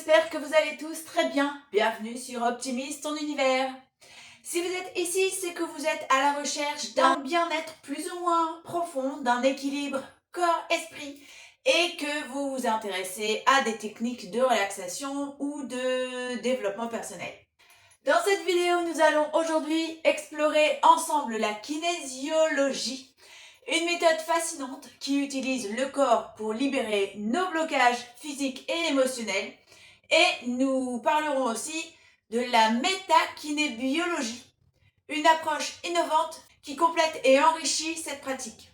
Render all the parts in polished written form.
j'espère que vous allez tous très bien. Bienvenue sur Optimise ton univers. Si vous êtes ici, c'est que vous êtes à la recherche d'un bien-être plus ou moins profond, d'un équilibre corps-esprit et que vous vous intéressez à des techniques de relaxation ou de développement personnel. Dans cette vidéo, nous allons aujourd'hui explorer ensemble la kinésiologie, une méthode fascinante qui utilise le corps pour libérer nos blocages physiques et émotionnels. Et nous parlerons aussi de la métakinébiologie, une approche innovante qui complète et enrichit cette pratique.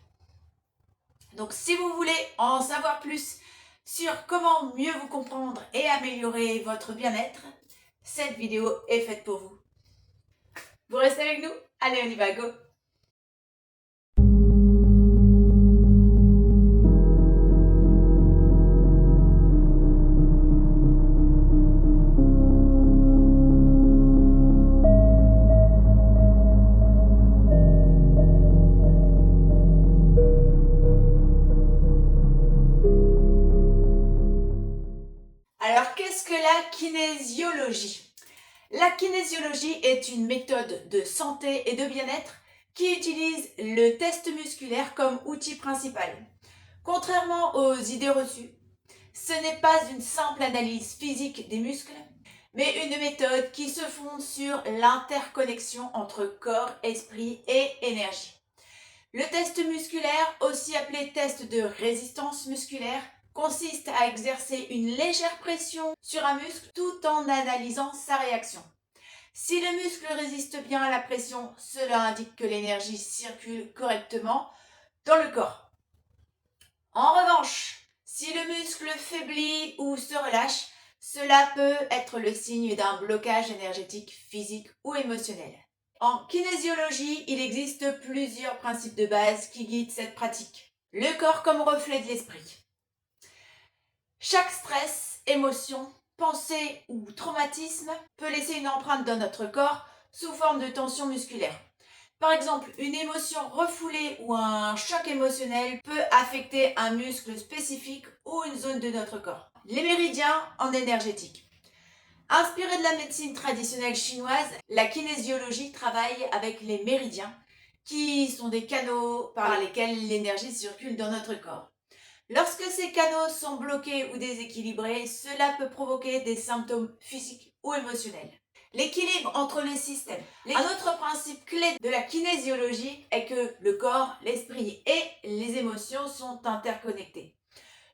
Donc si vous voulez en savoir plus sur comment mieux vous comprendre et améliorer votre bien-être, cette vidéo est faite pour vous. Vous restez avec nous? Allez, on y va, go! Alors, qu'est-ce que la kinésiologie? La kinésiologie est une méthode de santé et de bien-être qui utilise le test musculaire comme outil principal. Contrairement aux idées reçues, ce n'est pas une simple analyse physique des muscles, mais une méthode qui se fonde sur l'interconnexion entre corps, esprit et énergie. Le test musculaire, aussi appelé test de résistance musculaire, consiste à exercer une légère pression sur un muscle tout en analysant sa réaction. Si le muscle résiste bien à la pression, cela indique que l'énergie circule correctement dans le corps. En revanche, si le muscle faiblit ou se relâche, cela peut être le signe d'un blocage énergétique, physique ou émotionnel. En kinésiologie, il existe plusieurs principes de base qui guident cette pratique. Le corps comme reflet de l'esprit. Chaque stress, émotion, pensée ou traumatisme peut laisser une empreinte dans notre corps sous forme de tension musculaire. Par exemple, une émotion refoulée ou un choc émotionnel peut affecter un muscle spécifique ou une zone de notre corps. Les méridiens en énergétique. Inspirée de la médecine traditionnelle chinoise, la kinésiologie travaille avec les méridiens, qui sont des canaux par lesquels l'énergie circule dans notre corps. Lorsque ces canaux sont bloqués ou déséquilibrés, cela peut provoquer des symptômes physiques ou émotionnels. L'équilibre entre les systèmes. Un autre principe clé de la kinésiologie est que le corps, l'esprit et les émotions sont interconnectés.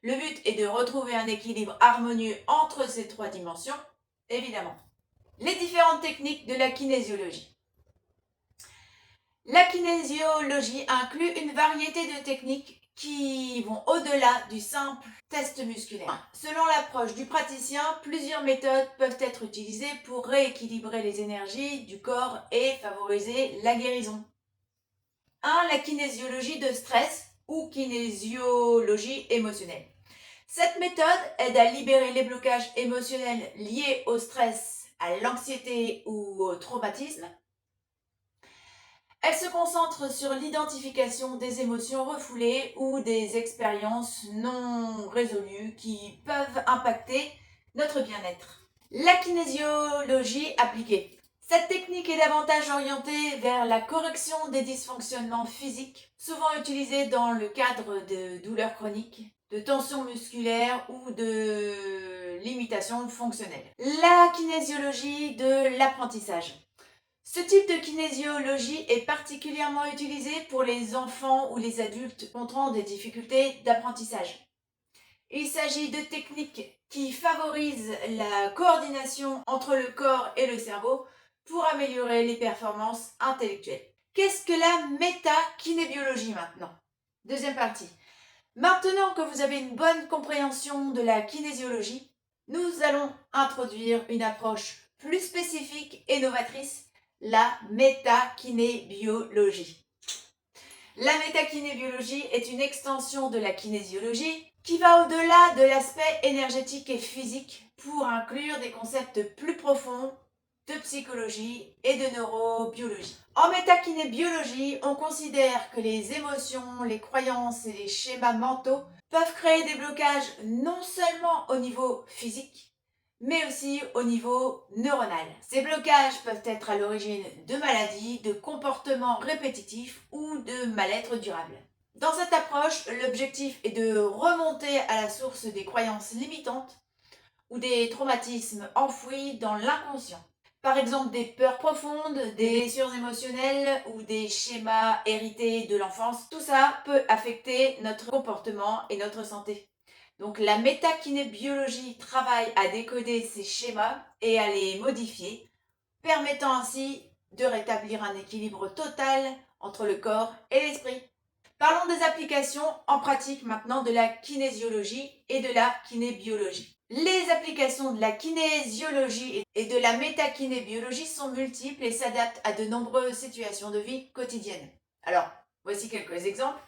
Le but est de retrouver un équilibre harmonieux entre ces trois dimensions, évidemment. Les différentes techniques de la kinésiologie. La kinésiologie inclut une variété de techniques qui vont au-delà du simple test musculaire. Selon l'approche du praticien, plusieurs méthodes peuvent être utilisées pour rééquilibrer les énergies du corps et favoriser la guérison. 1. La kinésiologie de stress ou kinésiologie émotionnelle. Cette méthode aide à libérer les blocages émotionnels liés au stress, à l'anxiété ou au traumatisme. Elle se concentre sur l'identification des émotions refoulées ou des expériences non résolues qui peuvent impacter notre bien-être. La kinésiologie appliquée. Cette technique est davantage orientée vers la correction des dysfonctionnements physiques, souvent utilisée dans le cadre de douleurs chroniques, de tensions musculaires ou de limitations fonctionnelles. La kinésiologie de l'apprentissage. Ce type de kinésiologie est particulièrement utilisé pour les enfants ou les adultes rencontrant des difficultés d'apprentissage. Il s'agit de techniques qui favorisent la coordination entre le corps et le cerveau pour améliorer les performances intellectuelles. Qu'est-ce que la métakinébiologie maintenant? Deuxième partie. Maintenant que vous avez une bonne compréhension de la kinésiologie, nous allons introduire une approche plus spécifique et novatrice, la métakinébiologie. La métakinébiologie est une extension de la kinésiologie qui va au-delà de l'aspect énergétique et physique pour inclure des concepts plus profonds de psychologie et de neurobiologie. En métakinébiologie, on considère que les émotions, les croyances et les schémas mentaux peuvent créer des blocages non seulement au niveau physique, mais aussi au niveau neuronal. Ces blocages peuvent être à l'origine de maladies, de comportements répétitifs ou de mal-être durable. Dans cette approche, l'objectif est de remonter à la source des croyances limitantes ou des traumatismes enfouis dans l'inconscient. Par exemple, des peurs profondes, des blessures émotionnelles ou des schémas hérités de l'enfance. Tout ça peut affecter notre comportement et notre santé. Donc la métakinébiologie travaille à décoder ces schémas et à les modifier, permettant ainsi de rétablir un équilibre total entre le corps et l'esprit. Parlons des applications en pratique maintenant de la kinésiologie et de la kinébiologie. Les applications de la kinésiologie et de la métakinébiologie sont multiples et s'adaptent à de nombreuses situations de vie quotidienne. Alors, voici quelques exemples.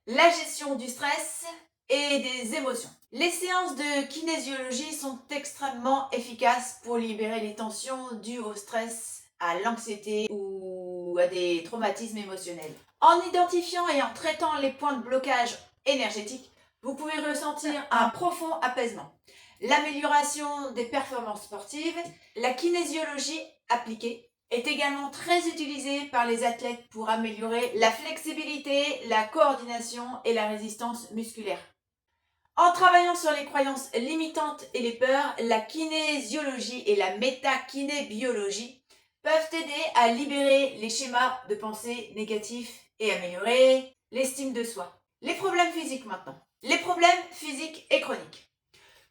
La gestion du stress et des émotions. Les séances de kinésiologie sont extrêmement efficaces pour libérer les tensions dues au stress, à l'anxiété ou à des traumatismes émotionnels. En identifiant et en traitant les points de blocage énergétique, vous pouvez ressentir un profond apaisement. L'amélioration des performances sportives, la kinésiologie appliquée est également très utilisée par les athlètes pour améliorer la flexibilité, la coordination et la résistance musculaire. En travaillant sur les croyances limitantes et les peurs, la kinésiologie et la métakinébiologie peuvent aider à libérer les schémas de pensée négatifs et améliorer l'estime de soi. Les problèmes physiques maintenant. Les problèmes physiques et chroniques.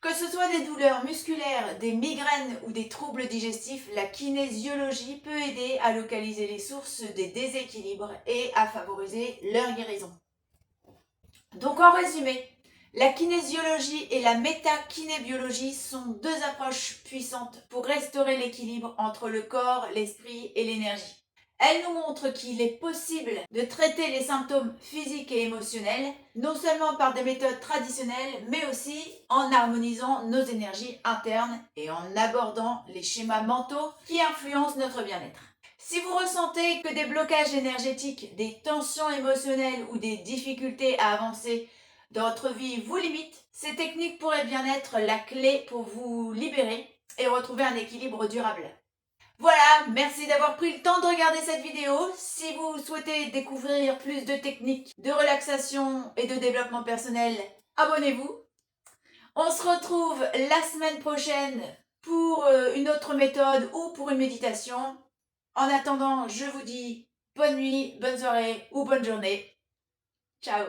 Que ce soit des douleurs musculaires, des migraines ou des troubles digestifs, la kinésiologie peut aider à localiser les sources des déséquilibres et à favoriser leur guérison. Donc en résumé, la kinésiologie et la métakinébiologie sont deux approches puissantes pour restaurer l'équilibre entre le corps, l'esprit et l'énergie. Elles nous montrent qu'il est possible de traiter les symptômes physiques et émotionnels, non seulement par des méthodes traditionnelles, mais aussi en harmonisant nos énergies internes et en abordant les schémas mentaux qui influencent notre bien-être. Si vous ressentez que des blocages énergétiques, des tensions émotionnelles ou des difficultés à avancer dans votre vie vous limitent, ces techniques pourraient bien être la clé pour vous libérer et retrouver un équilibre durable. Voilà, merci d'avoir pris le temps de regarder cette vidéo. Si vous souhaitez découvrir plus de techniques de relaxation et de développement personnel, abonnez-vous. On se retrouve la semaine prochaine pour une autre méthode ou pour une méditation. En attendant, je vous dis bonne nuit, bonne soirée ou bonne journée. Ciao!